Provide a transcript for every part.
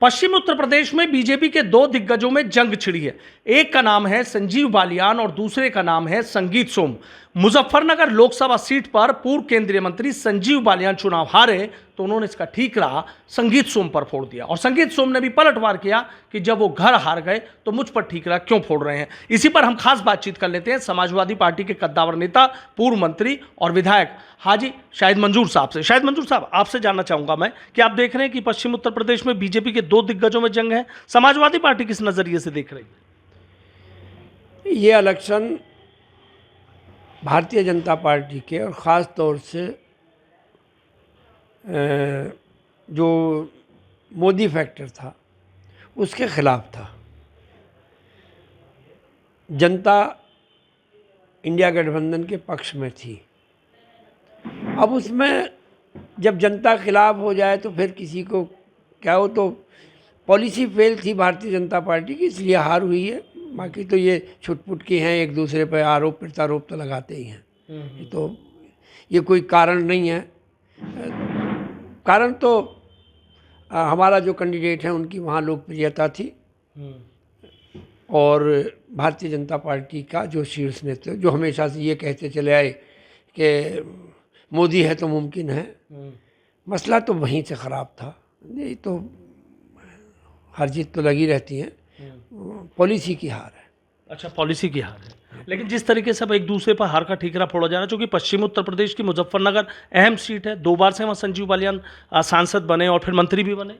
पश्चिम उत्तर प्रदेश में बीजेपी के दो दिग्गजों में जंग छिड़ी है। एक का नाम है संजीव बालियान और दूसरे का नाम है संगीत सोम। मुजफ्फरनगर लोकसभा सीट पर पूर्व केंद्रीय मंत्री संजीव बालियान चुनाव हारे तो उन्होंने इसका ठीकरा संगीत सोम पर फोड़ दिया और संगीत सोम ने भी पलटवार किया कि जब वो घर हार गए तो मुझ पर ठीकरा क्यों फोड़ रहे हैं। इसी पर हम खास बातचीत कर लेते हैं समाजवादी पार्टी के कद्दावर नेता, पूर्व मंत्री और विधायक हाजी शाहिद मंजूर साहब से। शाहिद मंजूर साहब, आपसे जानना चाहूंगा मैं कि आप देख रहे हैं कि पश्चिम उत्तर प्रदेश में बीजेपी के दो दिग्गजों में जंग है, समाजवादी पार्टी किस नजरिए से देख रही है? ये इलेक्शन भारतीय जनता पार्टी के और ख़ास तौर से जो मोदी फैक्टर था उसके ख़िलाफ़ था। जनता इंडिया गठबंधन के पक्ष में थी। अब उसमें जब जनता खिलाफ हो जाए तो फिर किसी को क्या हो, तो पॉलिसी फेल थी भारतीय जनता पार्टी की, इसलिए हार हुई है। बाकी तो ये छुटपुट की हैं, एक दूसरे पर आरोप प्रत्यारोप तो लगाते ही हैं। तो ये कोई कारण नहीं है। कारण तो हमारा जो कैंडिडेट है उनकी वहाँ लोकप्रियता थी और भारतीय जनता पार्टी का जो शीर्ष नेतृत्व जो हमेशा से ये कहते चले आए कि मोदी है तो मुमकिन है, मसला तो वहीं से ख़राब था। नहीं तो हर जीत तो लगी रहती है, पॉलिसी की हार है। अच्छा, पॉलिसी की हार है। लेकिन जिस तरीके से अब एक दूसरे पर हार का ठीकरा फोड़ा जा रहा है, क्योंकि पश्चिम उत्तर प्रदेश की मुजफ्फरनगर अहम सीट है, 2 बार से वहाँ संजीव बालियान सांसद बने और फिर मंत्री भी बने।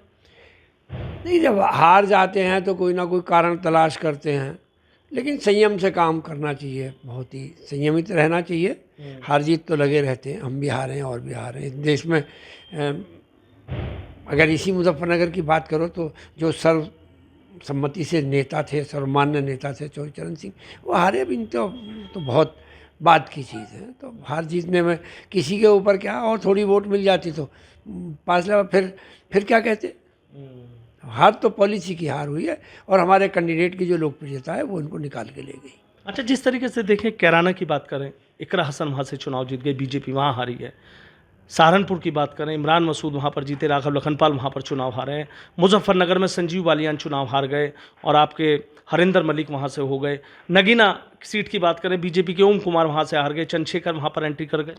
नहीं, जब हार जाते हैं तो कोई ना कोई कारण तलाश करते हैं, लेकिन संयम से काम करना चाहिए, बहुत ही संयमित रहना चाहिए। हार जीत तो लगे रहते हैं, हम भी हारे हैं और भी हारे हैं। देश में अगर इसी मुजफ्फरनगर की बात करो तो जो सर्वसम्मति से नेता थे, सर्वमान्य नेता थे चौधरी सिंह, वो हारे भी तो बहुत बात की चीज़ है। तो हार जीतने में किसी के ऊपर क्या, और थोड़ी वोट मिल जाती तो पास लगा, फिर क्या कहते। हार तो पॉलिसी की हार हुई है और हमारे कैंडिडेट की जो लोकप्रियता है वो उनको निकाल के ले गई। अच्छा, जिस तरीके से देखें, कैराना की बात करें, इकरा हसन वहाँ से चुनाव जीत गए, बीजेपी वहाँ हारी है। सहारनपुर की बात करें, इमरान मसूद वहाँ पर जीते, राघव लखनपाल वहाँ पर चुनाव हारे हैं। मुजफ्फरनगर में संजीव बालियान चुनाव हार गए और आपके हरिंदर मलिक वहाँ से हो गए। नगीना सीट की बात करें, बीजेपी के ओम कुमार वहाँ से हार गए, चंद्रशेखर वहाँ पर एंट्री कर गए।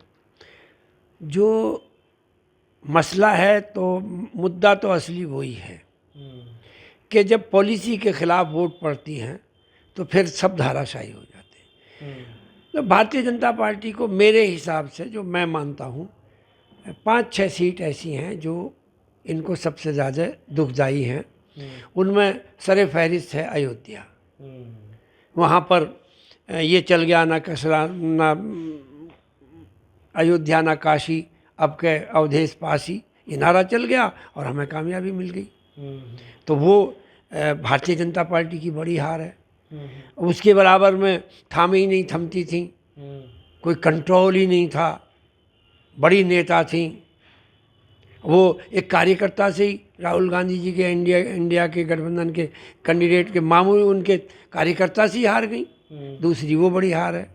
जो मसला है तो मुद्दा तो असली वही है कि जब पॉलिसी के खिलाफ वोट पड़ती हैं तो फिर सब धाराशाही हो जाते हैं। तो भारतीय जनता पार्टी को मेरे हिसाब से, जो मैं मानता हूँ, 5-6 सीट ऐसी हैं जो इनको सबसे ज़्यादा दुखदाई हैं। उनमें सरे फहरिस्त है अयोध्या। वहाँ पर ये चल गया ना कसरा ना अयोध्या ना काशी, अब के अवधेश पासी, ये नारा चल गया और हमें कामयाबी मिल गई। तो वो भारतीय जनता पार्टी की बड़ी हार है। उसके बराबर में थामे ही नहीं थमती थी, कोई कंट्रोल ही नहीं था, बड़ी नेता थी। वो एक कार्यकर्ता से ही राहुल गांधी जी के इंडिया के गठबंधन के कैंडिडेट के मामूली उनके कार्यकर्ता से ही हार गई। दूसरी वो बड़ी हार है।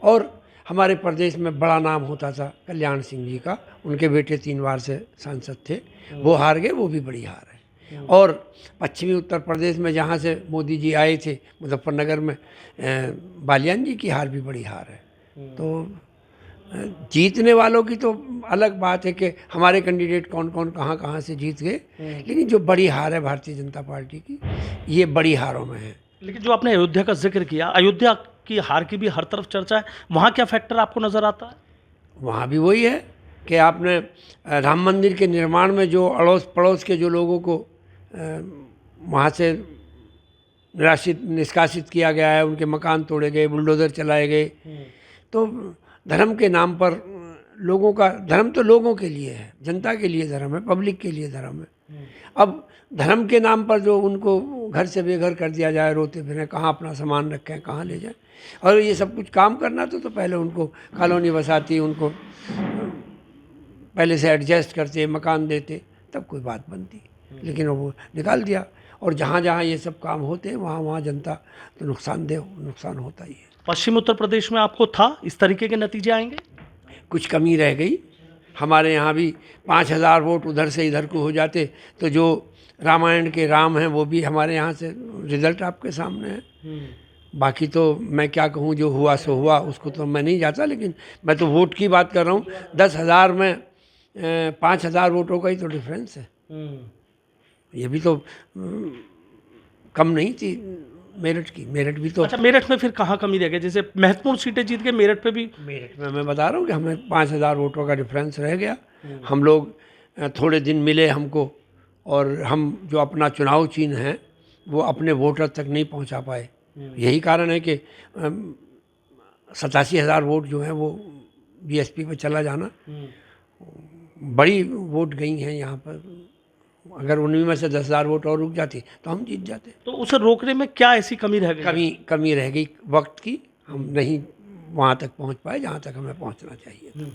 और हमारे प्रदेश में बड़ा नाम होता था कल्याण सिंह जी का, उनके बेटे 3 बार से सांसद थे, वो हार गए, वो भी बड़ी हार है। और पश्चिमी उत्तर प्रदेश में जहाँ से मोदी जी आए थे, मुजफ्फरनगर में बालियान जी की हार भी बड़ी हार है। तो जीतने वालों की तो अलग बात है कि हमारे कैंडिडेट कौन कौन कहाँ से जीत गए, लेकिन जो बड़ी हार है भारतीय जनता पार्टी की, ये बड़ी हारों में है। लेकिन जो आपने अयोध्या का जिक्र किया, अयोध्या की हार की भी हर तरफ चर्चा है, वहाँ क्या फैक्टर आपको नज़र आता है? वहाँ भी वही है कि आपने राम मंदिर के निर्माण में जो अड़ोस पड़ोस के जो लोगों को वहाँ से निष्कासित किया गया है, उनके मकान तोड़े गए, बुलडोज़र चलाए गए। तो धर्म के नाम पर लोगों का धर्म तो लोगों के लिए है, जनता के लिए धर्म है, पब्लिक के लिए धर्म है। अब धर्म के नाम पर जो उनको घर से बेघर कर दिया जाए, रोते फिरें, कहाँ अपना सामान रखें, कहाँ ले जाएं, और ये सब कुछ काम करना तो पहले उनको कॉलोनी बसाती, उनको पहले से एडजस्ट करते, मकान देते, तब कोई बात बनती। लेकिन वो निकाल दिया, और जहाँ जहाँ ये सब काम होते हैं वहाँ जनता तो नुकसान होता ही है। पश्चिम उत्तर प्रदेश में आपको था इस तरीके के नतीजे आएंगे? कुछ कमी रह गई। हमारे यहाँ भी 5,000 वोट उधर से इधर को हो जाते तो जो रामायण के राम हैं वो भी हमारे यहाँ से, रिजल्ट आपके सामने है। बाकी तो मैं क्या कहूँ, जो हुआ सो हुआ, उसको तो मैं नहीं जाता, लेकिन मैं तो वोट की बात कर रहा हूँ। 10,000 में 5,000 वोटों का ही तो डिफरेंस है। ये भी तो कम नहीं थी मेरठ की। मेरठ भी तो, अच्छा, मेरठ में फिर कहाँ कमी रह गई? जैसे महत्वपूर्ण सीटें जीत के मेरठ पे भी। मेरठ में मैं बता रहा हूँ कि हमें 5,000 वोटों का डिफरेंस रह गया। हम लोग थोड़े दिन मिले हमको, और हम जो अपना चुनाव चिन्ह है वो अपने वोटर तक नहीं पहुंचा पाए। यही कारण है कि 87,000 वोट जो है वो बीएसपी पे चला जाना, बड़ी वोट गई हैं यहाँ पर। अगर उन्हीं में से 10,000 वोट और रुक जाती तो हम जीत जाते। तो उसे रोकने में क्या ऐसी कमी रह गई? कमी रह गई वक्त की। हम नहीं वहाँ तक पहुँच पाए जहाँ तक हमें पहुँचना चाहिए।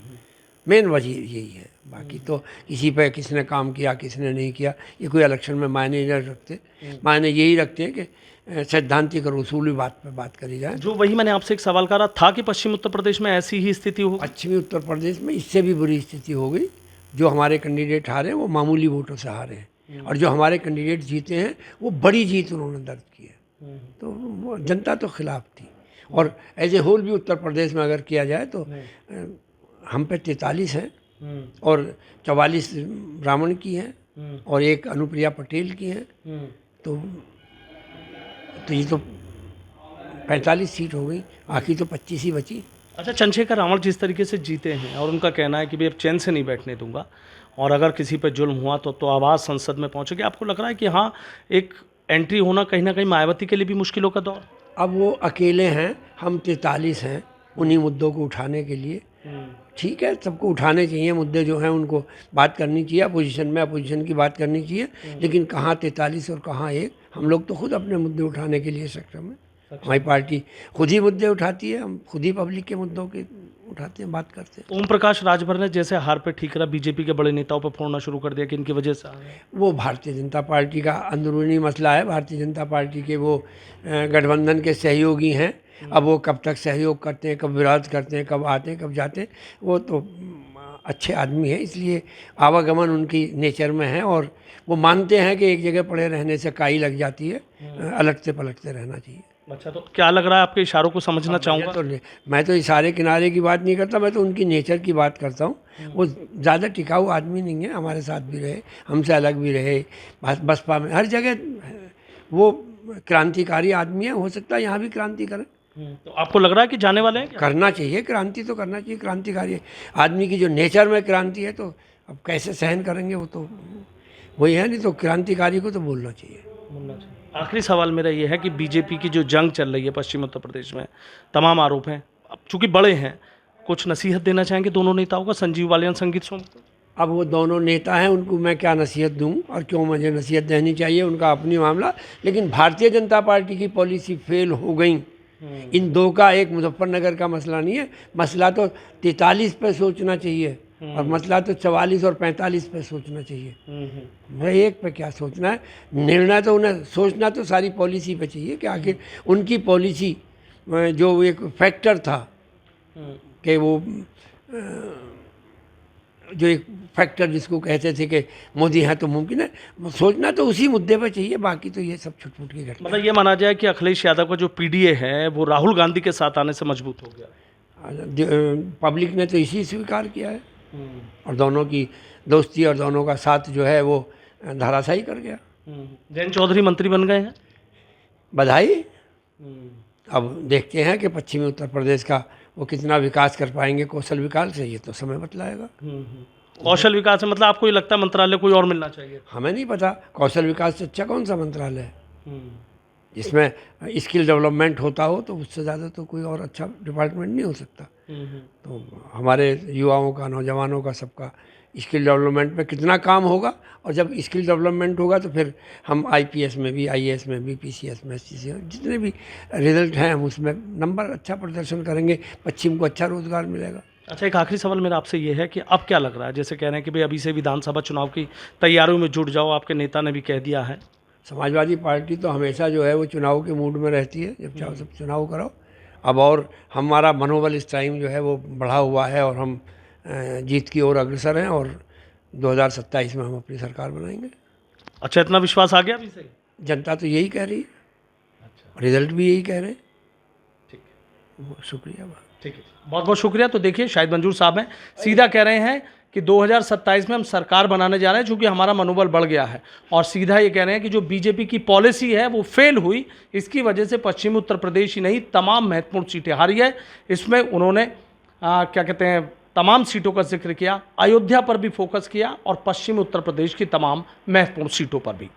मेन वजह यही है। बाकी तो किसी पे किसने काम किया किसने नहीं किया ये कोई इलेक्शन में मायने नहीं रखते। मायने यही रखते हैं कि सैद्धांतिक और उसूली बात पे बात करी जाए। जो वही मैंने आपसे एक सवाल करा था कि पश्चिम उत्तर प्रदेश में ऐसी ही स्थिति हो। पश्चिमी उत्तर प्रदेश में इससे भी बुरी स्थिति हो गई। जो हमारे कैंडिडेट हारे वो मामूली वोटों से हारे हैं, और जो हमारे कैंडिडेट जीते हैं वो बड़ी जीत उन्होंने दर्ज की है। तो वो जनता तो खिलाफ थी। और एज ए होल भी उत्तर प्रदेश में अगर किया जाए तो हम पे 43 हैं, और 44 ब्राह्मण की हैं, और एक अनुप्रिया पटेल की हैं। तो ये तो 45 सीट हो गई, बाकी तो 25 ही बची। अच्छा, चंद्रशेखर रावण जिस तरीके से जीते हैं और उनका कहना है कि भाई अब चैन से नहीं बैठने दूंगा, और अगर किसी पर जुल्म हुआ तो आवाज़ संसद में पहुंचेगी, आपको लग रहा है कि हाँ एक एंट्री होना कहीं ना कहीं मायावती के लिए भी मुश्किलों का दौर? अब वो अकेले हैं, हम 43 हैं उन्हीं मुद्दों को उठाने के लिए। ठीक है, सबको उठाने चाहिए मुद्दे जो हैं, उनको बात करनी चाहिए। अपोजिशन में अपोजिशन की बात करनी चाहिए, लेकिन कहाँ 43 और कहाँ एक। हम लोग तो खुद अपने मुद्दे उठाने के लिए सक्षम है। हमारी पार्टी खुद ही मुद्दे उठाती है, हम खुद ही पब्लिक के मुद्दों के उठाते हैं, बात करते हैं। ओम प्रकाश राजभर ने जैसे हार पे ठीक रहा, बीजेपी के बड़े नेताओं पर फोड़ना शुरू कर दिया कि इनकी वजह से। वो भारतीय जनता पार्टी का अंदरूनी मसला है। भारतीय जनता पार्टी के वो गठबंधन के सहयोगी हैं। अब वो कब तक सहयोग करते हैं, कब विरोध करते हैं, कब आते हैं, कब जाते हैं, वो तो अच्छे आदमी हैं, इसलिए आवागमन उनकी नेचर में है। और वो मानते हैं कि एक जगह पड़े रहने से काई लग जाती है, अलटते पलटते रहना चाहिए। अच्छा, तो क्या लग रहा है, आपके इशारों को समझना चाहूँगा? तो मैं तो इशारे किनारे की बात नहीं करता, मैं तो उनकी नेचर की बात करता हूँ। वो ज़्यादा टिकाऊ आदमी नहीं है, हमारे साथ भी रहे, हमसे अलग भी रहे, बसपा में हर जगह वो क्रांतिकारी आदमी है। हो सकता है यहाँ भी क्रांति करें। तो आपको लग रहा है कि जाने वाले हैं? करना चाहिए, क्रांति तो करना चाहिए। क्रांतिकारी आदमी की जो नेचर में क्रांति है, तो अब कैसे सहन करेंगे, वो तो वही है। नहीं तो क्रांतिकारी को तो बोलना चाहिए। आखिरी सवाल मेरा ये है कि बीजेपी की जो जंग चल रही है पश्चिम उत्तर प्रदेश में, तमाम आरोप हैं, अब चूंकि बड़े हैं, कुछ नसीहत देना चाहेंगे दोनों नेताओं को, संजीव बालियान, संगीत सोम को? अब वो दोनों नेता हैं, उनको मैं क्या नसीहत दूं और क्यों मुझे नसीहत देनी चाहिए, उनका अपनी मामला। लेकिन भारतीय जनता पार्टी की पॉलिसी फेल हो गई। इन दो का एक मुजफ्फरनगर का मसला नहीं है। मसला तो 43 पे सोचना चाहिए, और मसला तो 44 और 45 पे सोचना चाहिए। मैं एक पे क्या सोचना है, निर्णय तो उन्हें सोचना तो सारी पॉलिसी पे चाहिए कि आखिर उनकी पॉलिसी जो एक फैक्टर था कि वो जो एक फैक्टर जिसको कहते थे कि मोदी है तो मुमकिन है, सोचना तो उसी मुद्दे पर चाहिए। बाकी तो ये सब छुटपुट की घटना। मतलब ये माना जाए कि अखिलेश यादव का जो पीडीए है वो राहुल गांधी के साथ आने से मजबूत हो गया। पब्लिक ने तो इसी स्वीकार किया है, और दोनों की दोस्ती और दोनों का साथ जो है वो धराशायी कर गया। जयंत चौधरी मंत्री बन गए हैं, बधाई। अब देखते हैं कि पश्चिमी उत्तर प्रदेश का वो कितना विकास कर पाएंगे कौशल विकास से, ये तो समय बतलाएगा। कौशल विकास में मतलब आपको ये लगता है मंत्रालय कोई और मिलना चाहिए? हमें नहीं पता, कौशल विकास से अच्छा कौन सा मंत्रालय है जिसमें स्किल डेवलपमेंट होता हो, तो उससे ज़्यादा तो कोई और अच्छा डिपार्टमेंट नहीं हो सकता। तो हमारे युवाओं का, नौजवानों का, सबका स्किल डेवलपमेंट में कितना काम होगा, और जब स्किल डेवलपमेंट होगा तो फिर हम आईपीएस में भी, आईएएस में भी, पीसीएस में, एसटीसी में, जितने भी रिजल्ट हैं हम उसमें नंबर अच्छा प्रदर्शन करेंगे, पश्चिम को अच्छा रोजगार मिलेगा। अच्छा, एक आखिरी सवाल मेरा आपसे ये है कि अब क्या लग रहा है, जैसे कह रहे हैं कि भाई अभी से विधानसभा चुनाव की तैयारियों में जुट जाओ, आपके नेता ने भी कह दिया है। समाजवादी पार्टी तो हमेशा जो है वो चुनाव के मूड में रहती है, जब चाहो सब चुनाव करो। अब और हमारा मनोबल इस टाइम जो है वो बढ़ा हुआ है, और हम जीत की ओर अग्रसर हैं, और 2027 में हम अपनी सरकार बनाएंगे। अच्छा, इतना विश्वास आ गया अभी से? जनता तो यही कह रही है, अच्छा, रिजल्ट भी यही कह रहे हैं। ठीक है, वो शुक्रिया। ठीक है, बहुत बहुत शुक्रिया। तो देखिए, शाहिद मंजूर साहब हैं, सीधा कह रहे हैं कि 2027 में हम सरकार बनाने जा रहे हैं, चूंकि हमारा मनोबल बढ़ गया है, और सीधा ये कह रहे हैं कि जो बीजेपी की पॉलिसी है वो फेल हुई, इसकी वजह से पश्चिमी उत्तर प्रदेश ही नहीं तमाम महत्वपूर्ण सीटें हारी है। इसमें उन्होंने क्या कहते हैं, तमाम सीटों का जिक्र किया, अयोध्या पर भी फोकस किया और पश्चिमी उत्तर प्रदेश की तमाम महत्वपूर्ण सीटों पर भी।